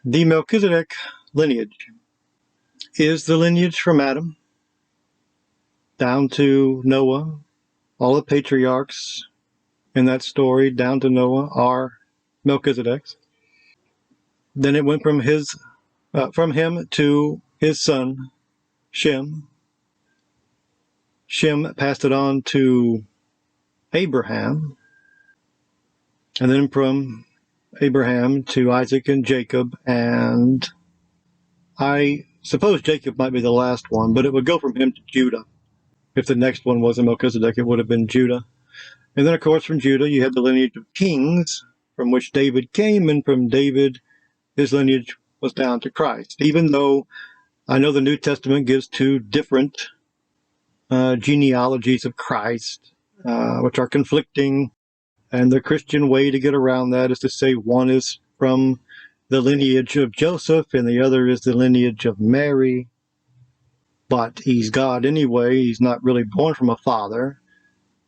The Melchizedek lineage is the lineage from Adam down to Noah. All the patriarchs in that story down to Noah are Melchizedeks. Then it went from him to his son Shem. Shem passed it on to Abraham, and then from Abraham to Isaac and Jacob, and I suppose Jacob might be the last one, but it would go from him to Judah. If the next one was a Melchizedek, it would have been Judah. And then, of course, from Judah, you had the lineage of kings, from which David came, and from David, his lineage was down to Christ. Even though I know the New Testament gives two different genealogies of Christ, which are conflicting, and the Christian way to get around that is to say one is from the lineage of Joseph and the other is the lineage of Mary. But he's God anyway. He's not really born from a father.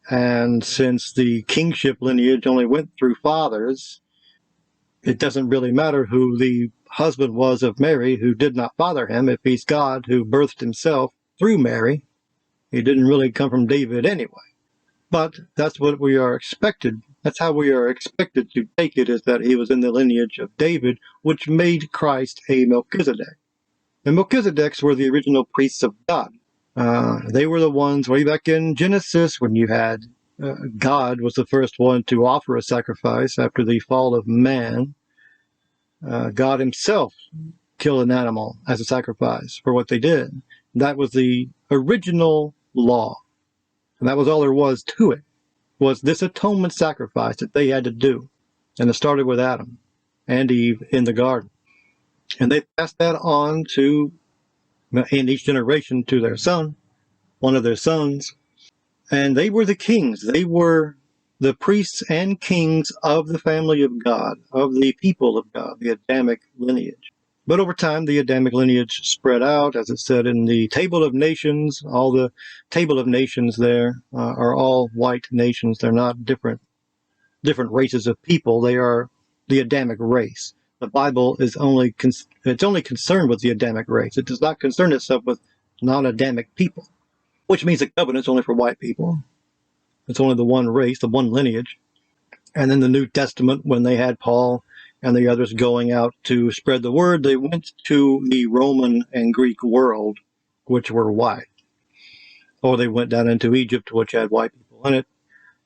And since the kingship lineage only went through fathers, it doesn't really matter who the husband was of Mary, who did not father him. If he's God who birthed himself through Mary, he didn't really come from David anyway. But that's what we are expected. That's how we are expected to take it, is that he was in the lineage of David, which made Christ a Melchizedek. The Melchizedeks were the original priests of God. They were the ones way back in Genesis when you had God was the first one to offer a sacrifice after the fall of man. God himself killed an animal as a sacrifice for what they did. That was the original law. And that was all there was to it, was this atonement sacrifice that they had to do. And it started with Adam and Eve in the garden. And they passed that on to, in each generation, to their son, one of their sons. And they were the kings. They were the priests and kings of the family of God, of the people of God, the Adamic lineage. But over time, the Adamic lineage spread out, as it said in the Table of Nations. All the Table of Nations there are all white nations. They're not different races of people. They are the Adamic race. The Bible is only concerned with the Adamic race. It does not concern itself with non-Adamic people, which means the covenant's only for white people. It's only the one race, the one lineage. And in the New Testament, when they had Paul and the others going out to spread the word, they went to the Roman and Greek world, which were white. Or they went down into Egypt, which had white people in it.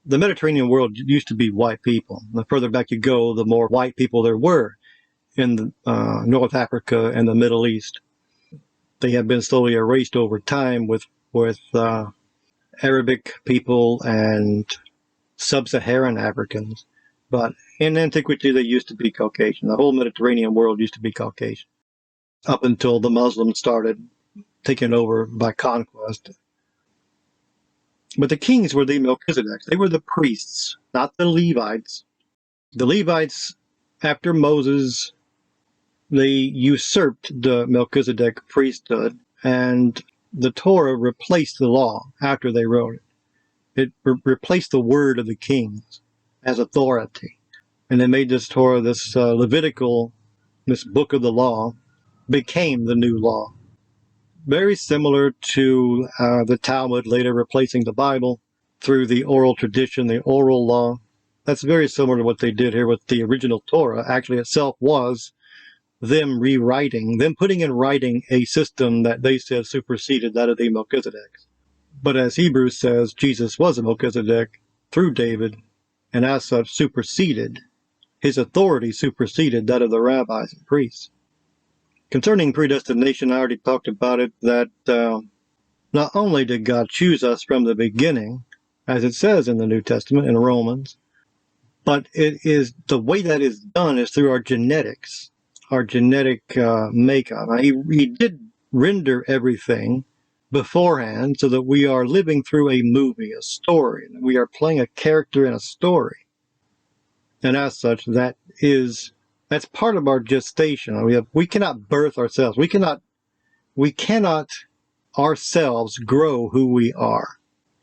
The Mediterranean world used to be white people. The further back you go, the more white people there were in North Africa and the Middle East. They have been slowly erased over time with Arabic people and sub-Saharan Africans. But in antiquity, they used to be Caucasian. The whole Mediterranean world used to be Caucasian, up until the Muslims started taking over by conquest. But the kings were the Melchizedeks. They were the priests, not the Levites. The Levites, after Moses, they usurped the Melchizedek priesthood, and the Torah replaced the law after they wrote it. It replaced the word of the kings as authority. And they made this Torah, this Levitical, this book of the law, became the new law. Very similar to the Talmud later replacing the Bible through the oral tradition, the oral law. That's very similar to what they did here with the original Torah. Actually, itself was them rewriting, them putting in writing a system that they said superseded that of the Melchizedeks. But as Hebrews says, Jesus was a Melchizedek through David, and as such superseded, his authority superseded that of the rabbis and priests. Concerning predestination, I already talked about it, that not only did God choose us from the beginning, as it says in the New Testament in Romans, but it is the way that is done is through our genetics, our genetic makeup. Now, he did render everything beforehand so that we are living through a movie, a story. We are playing a character in a story. And as such, that's part of our gestation. We cannot birth ourselves. We cannot ourselves grow who we are.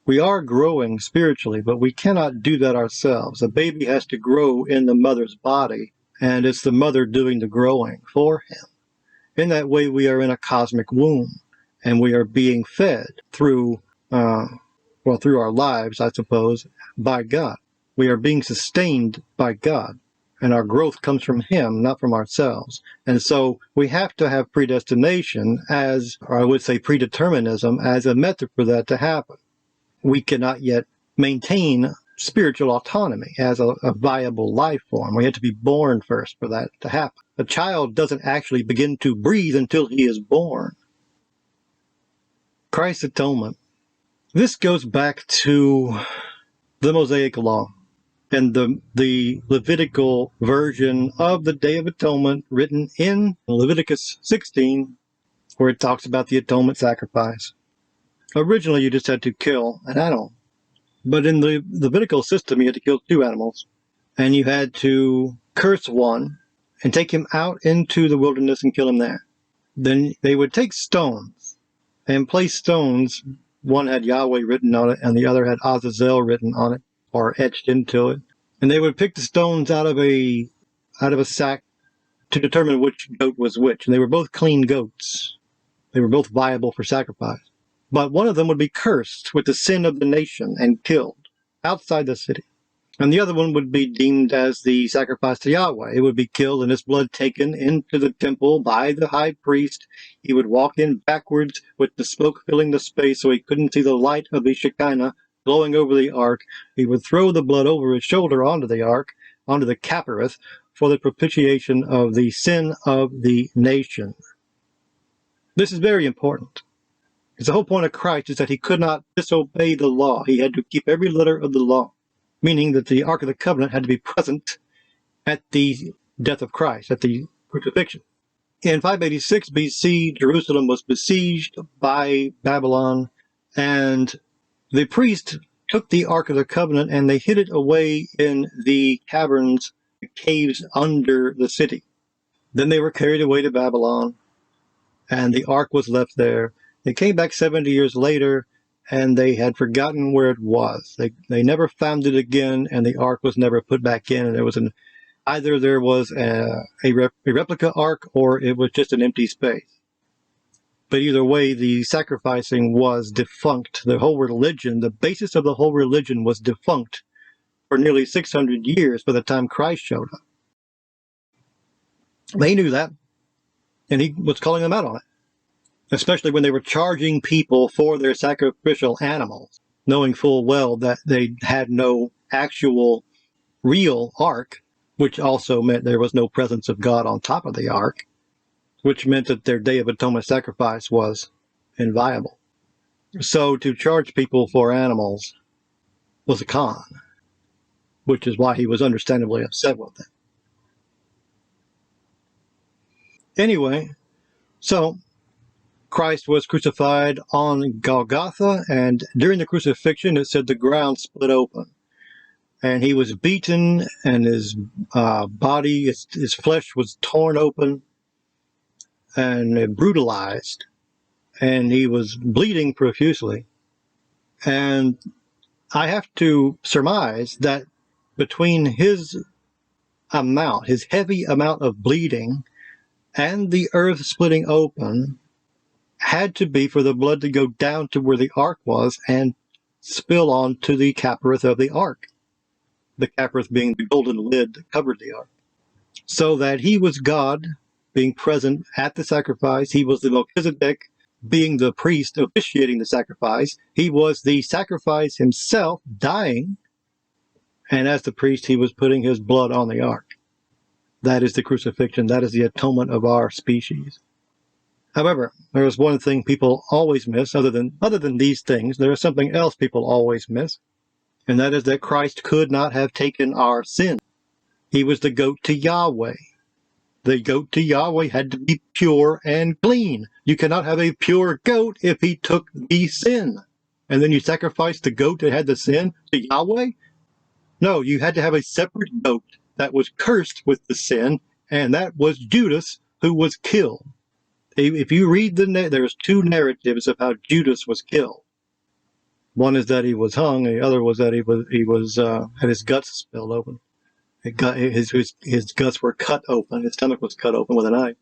We are growing spiritually, but we cannot do that ourselves. A baby has to grow in the mother's body and it's the mother doing the growing for him. In that way, we are in a cosmic womb, and we are being fed through, through our lives, I suppose, by God. We are being sustained by God, and our growth comes from Him, not from ourselves. And so we have to have predestination as, or I would say predeterminism, as a method for that to happen. We cannot yet maintain spiritual autonomy as a viable life form. We have to be born first for that to happen. A child doesn't actually begin to breathe until he is born. Christ's atonement. This goes back to the Mosaic Law and the Levitical version of the Day of Atonement written in Leviticus 16, where it talks about the atonement sacrifice. Originally, you just had to kill an animal. But in the Levitical system, you had to kill 2 animals, and you had to curse one and take him out into the wilderness and kill him there. Then they would take stones and place stones. One had Yahweh written on it, and the other had Azazel written on it, or etched into it. And they would pick the stones out of a sack to determine which goat was which. And they were both clean goats. They were both viable for sacrifice. But one of them would be cursed with the sin of the nation and killed outside the city. And the other one would be deemed as the sacrifice to Yahweh. It would be killed and its blood taken into the temple by the high priest. He would walk in backwards with the smoke filling the space so he couldn't see the light of the Shekinah blowing over the ark. He would throw the blood over his shoulder onto the ark, onto the Cappareth, for the propitiation of the sin of the nation. This is very important. Because the whole point of Christ is that he could not disobey the law. He had to keep every letter of the law, meaning that the Ark of the Covenant had to be present at the death of Christ, at the crucifixion. In 586 BC, Jerusalem was besieged by Babylon, and the priest took the Ark of the Covenant and they hid it away in the caverns, the caves under the city. Then they were carried away to Babylon, and the Ark was left there. They came back 70 years later, and they had forgotten where it was. They never found it again, and the ark was never put back in. And there was either there was a replica ark, or it was just an empty space. But either way, the sacrificing was defunct. The whole religion, the basis of the whole religion, was defunct for nearly 600 years by the time Christ showed up. They knew that, and he was calling them out on it. Especially when they were charging people for their sacrificial animals, knowing full well that they had no actual real ark, which also meant there was no presence of God on top of the ark, which meant that their Day of Atonement sacrifice was inviolable. So to charge people for animals was a con, which is why he was understandably upset with it. Anyway, so Christ was crucified on Golgotha, and during the crucifixion, it said the ground split open. And he was beaten, and his body, his flesh was torn open and brutalized, and he was bleeding profusely. And I have to surmise that between his heavy amount of bleeding, and the earth splitting open, had to be for the blood to go down to where the ark was and spill onto the Cappareth of the ark. The Cappareth being the golden lid that covered the ark. So that he was God being present at the sacrifice. He was the Melchizedek being the priest officiating the sacrifice. He was the sacrifice himself dying. And as the priest, he was putting his blood on the ark. That is the crucifixion. That is the atonement of our species. However, there is one thing people always miss, other than these things. There is something else people always miss, and that is that Christ could not have taken our sin. He was the goat to Yahweh. The goat to Yahweh had to be pure and clean. You cannot have a pure goat if he took the sin. And then you sacrifice the goat that had the sin to Yahweh? No, you had to have a separate goat that was cursed with the sin, and that was Judas, who was killed. If you read there's 2 narratives of how Judas was killed. One is that he was hung, and the other was that he was had his guts spilled open. His guts were cut open. His stomach was cut open with a knife.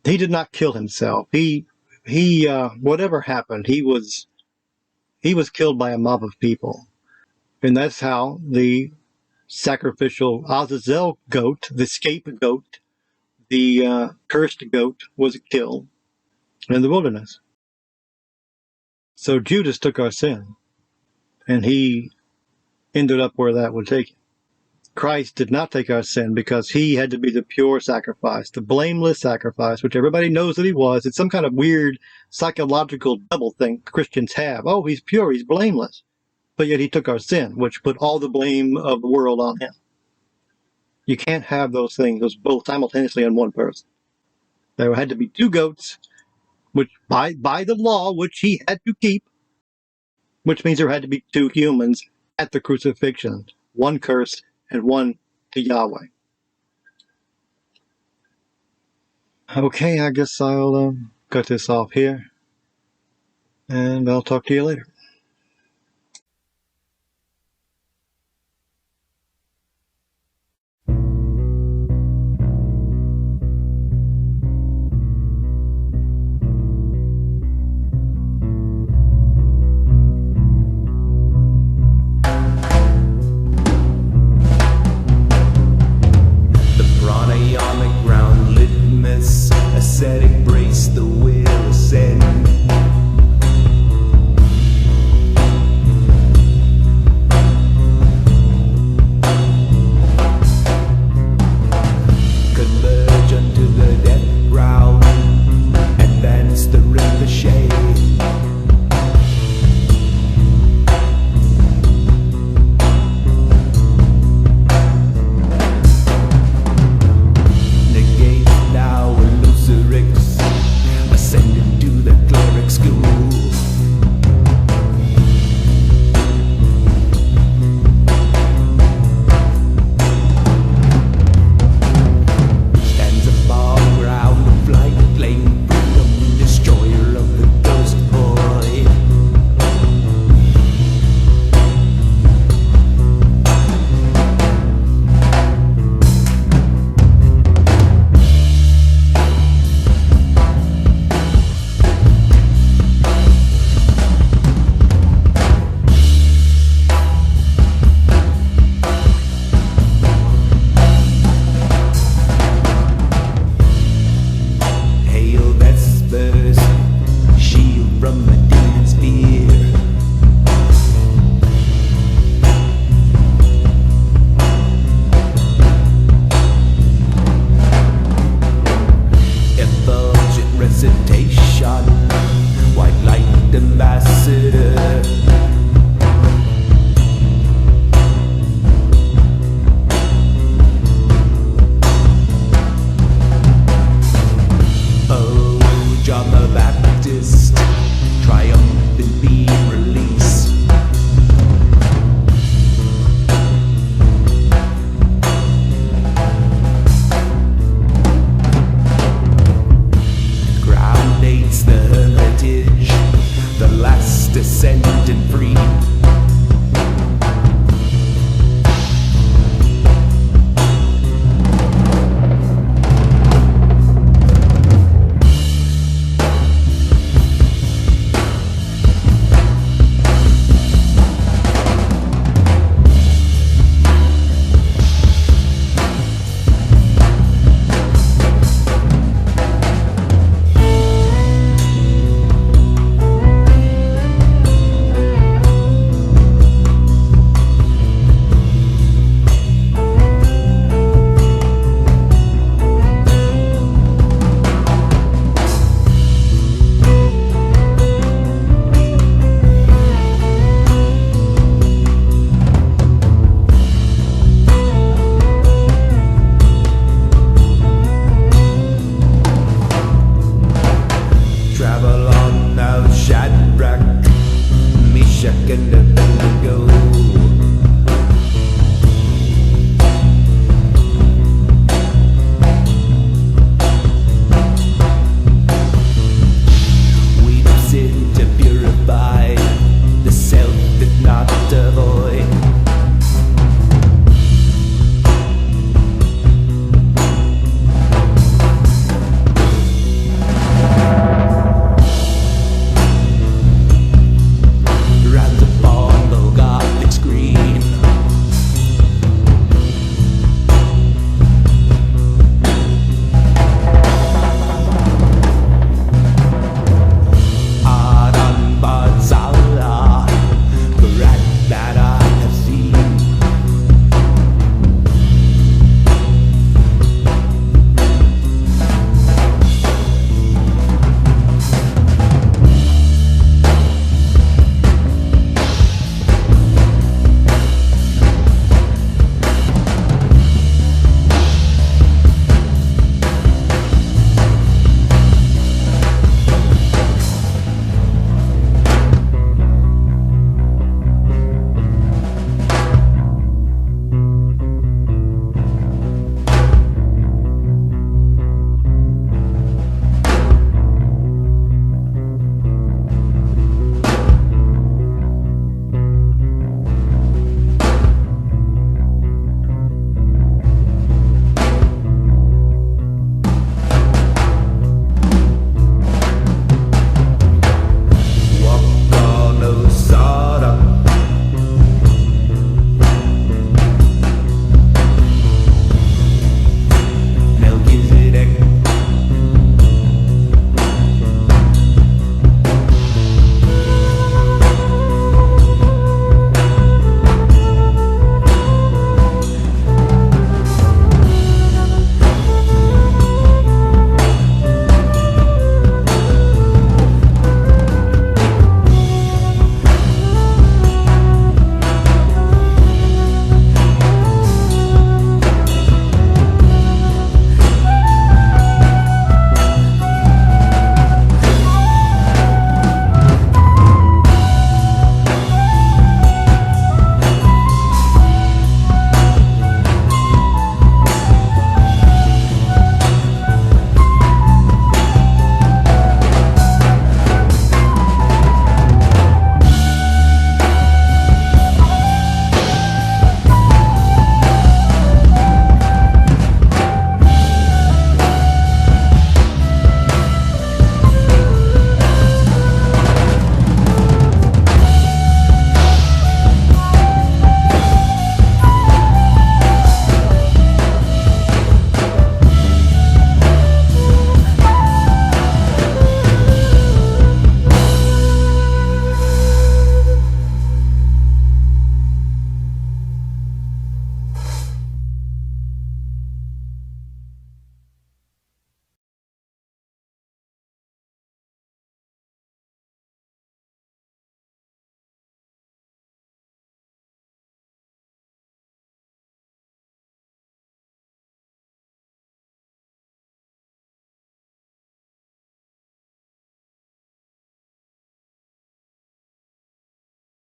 He did not kill himself. Whatever happened, he was killed by a mob of people. And that's how the sacrificial Azazel goat, the scapegoat, the cursed goat, was killed in the wilderness. So Judas took our sin, and he ended up where that would take him. Christ did not take our sin because he had to be the pure sacrifice, the blameless sacrifice, which everybody knows that he was. It's some kind of weird psychological double thing Christians have. Oh, he's pure, he's blameless. But yet he took our sin, which put all the blame of the world on him. You can't have those things both simultaneously in one person. There had to be two goats, which by the law, which he had to keep, which means there had to be two humans at the crucifixion, one cursed and one to Yahweh. Okay, I guess I'll cut this off here, and I'll talk to you later.